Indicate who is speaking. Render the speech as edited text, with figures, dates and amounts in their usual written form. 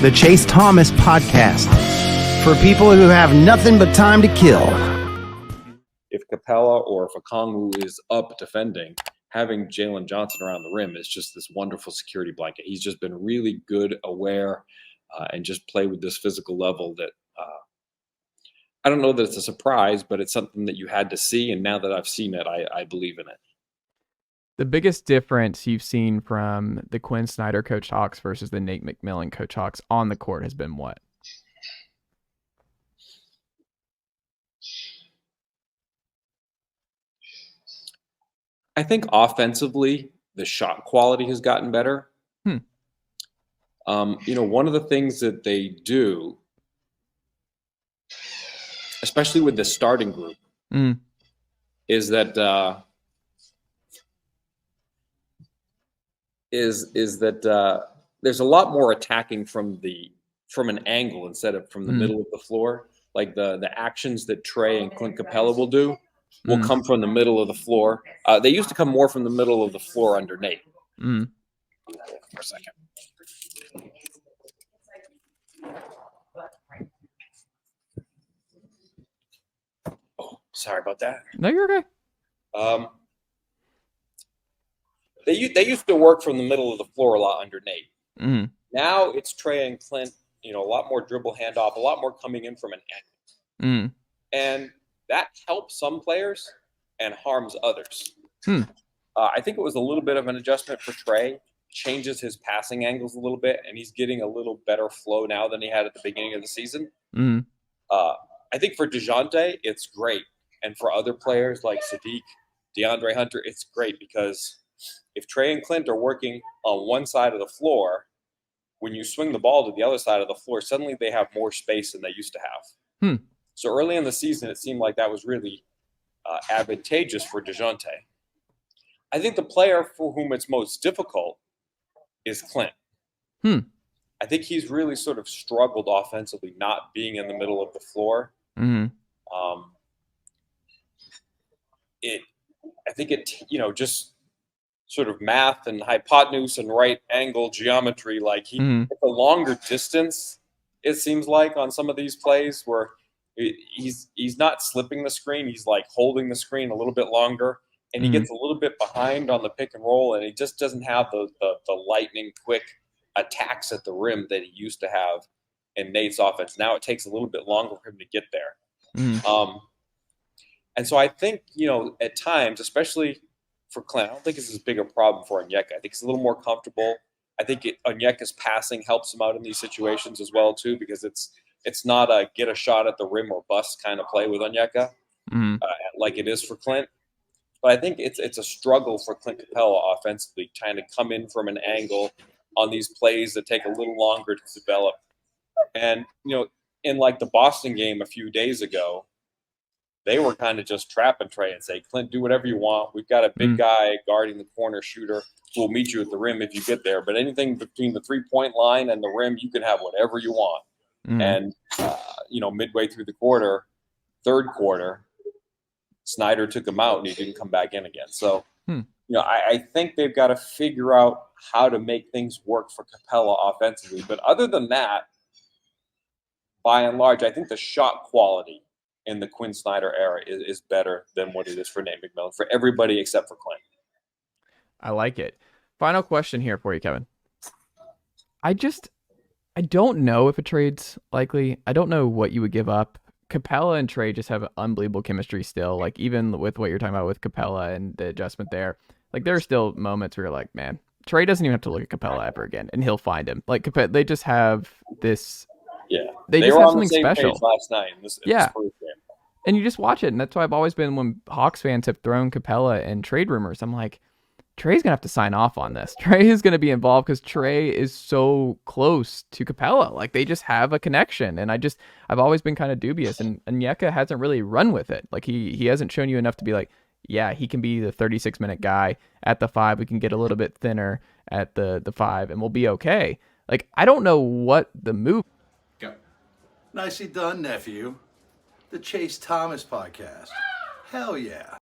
Speaker 1: the Chase Thomas Podcast, for people who have nothing but time to kill.
Speaker 2: If Capella or if Okongwu is up defending, having Jalen Johnson around the rim is just this wonderful security blanket. He's just been really good, aware, and just play with this physical level that I don't know that it's a surprise, but it's something that you had to see. And now that I've seen it, I believe in it.
Speaker 3: The biggest difference you've seen from the Quin Snyder coach Hawks versus the Nate McMillan coach Hawks on the court has been what?
Speaker 2: I think offensively, the shot quality has gotten better. One of the things that they do, especially with the starting group, is that there's a lot more attacking from an angle instead of from the middle of the floor. Like the actions that Trey and Clint Capella will do will come from the middle of the floor. They used to come more from the middle of the floor under Nate. For a second. Oh, sorry about that.
Speaker 3: No, you're okay.
Speaker 2: They used to work from the middle of the floor a lot under Nate. Now it's Trey and Clint, a lot more dribble handoff, a lot more coming in from an angle. And that helps some players and harms others. I think it was a little bit of an adjustment for Trey. Changes his passing angles a little bit, and he's getting a little better flow now than he had at the beginning of the season. I think for DeJounte, it's great. And for other players like Sadiq, DeAndre Hunter, it's great because if Trey and Clint are working on one side of the floor, when you swing the ball to the other side of the floor, suddenly they have more space than they used to have. So early in the season, it seemed like that was really advantageous for DeJounte. I think the player for whom it's most difficult is Clint. I think he's really sort of struggled offensively, not being in the middle of the floor. I think just sort of math and hypotenuse and right angle geometry, like it's a longer distance, it seems like, on some of these plays where he's not slipping the screen, he's like holding the screen a little bit longer, and he gets a little bit behind on the pick and roll, and he just doesn't have the lightning quick attacks at the rim that he used to have in Nate's offense. Now it takes a little bit longer for him to get there. And so I think, at times, especially for Clint, I don't think it's as big a problem for Onyeka. I think he's a little more comfortable. I think Onyeka's passing helps him out in these situations as well, too, because it's not a get a shot at the rim or bust kind of play with Onyeka like it is for Clint. But I think it's a struggle for Clint Capella offensively, trying to come in from an angle on these plays that take a little longer to develop. And, in like the Boston game a few days ago, they were kind of just trapping Trey and say, Clint, do whatever you want. We've got a big guy guarding the corner shooter who will meet you at the rim if you get there. But anything between the 3-point line and the rim, you can have whatever you want. And, midway through the third quarter, Snyder took him out and he didn't come back in again. So, I think they've got to figure out how to make things work for Capella offensively. But other than that, by and large, I think the shot quality in the Quin Snyder era is better than what it is for Nate McMillan, for everybody except for Clint.
Speaker 3: I like it. Final question here for you, Kevin. I don't know if a trade's likely. I don't know what you would give up. Capella and Trey just have unbelievable chemistry still. Like, even with what you're talking about with Capella and the adjustment there, like, there are still moments where you're like, man, Trey doesn't even have to look at Capella ever again, and he'll find him. Like, they just have this.
Speaker 2: Yeah,
Speaker 3: they just have something special.
Speaker 2: Last night in this first game.
Speaker 3: And you just watch it, and that's why I've always been, when Hawks fans have thrown Capella and trade rumors, I'm like, Trey's gonna have to sign off on this. Trey is gonna be involved because Trey is so close to Capella. Like, they just have a connection, and I've always been kind of dubious. And Onyeka hasn't really run with it. Like, he hasn't shown you enough to be like, yeah, he can be the 36-minute guy at the 5. We can get a little bit thinner at the 5, and we'll be okay. Like, I don't know what the move.
Speaker 4: Go. Nicely done, nephew. The Chase Thomas Podcast. Hell yeah.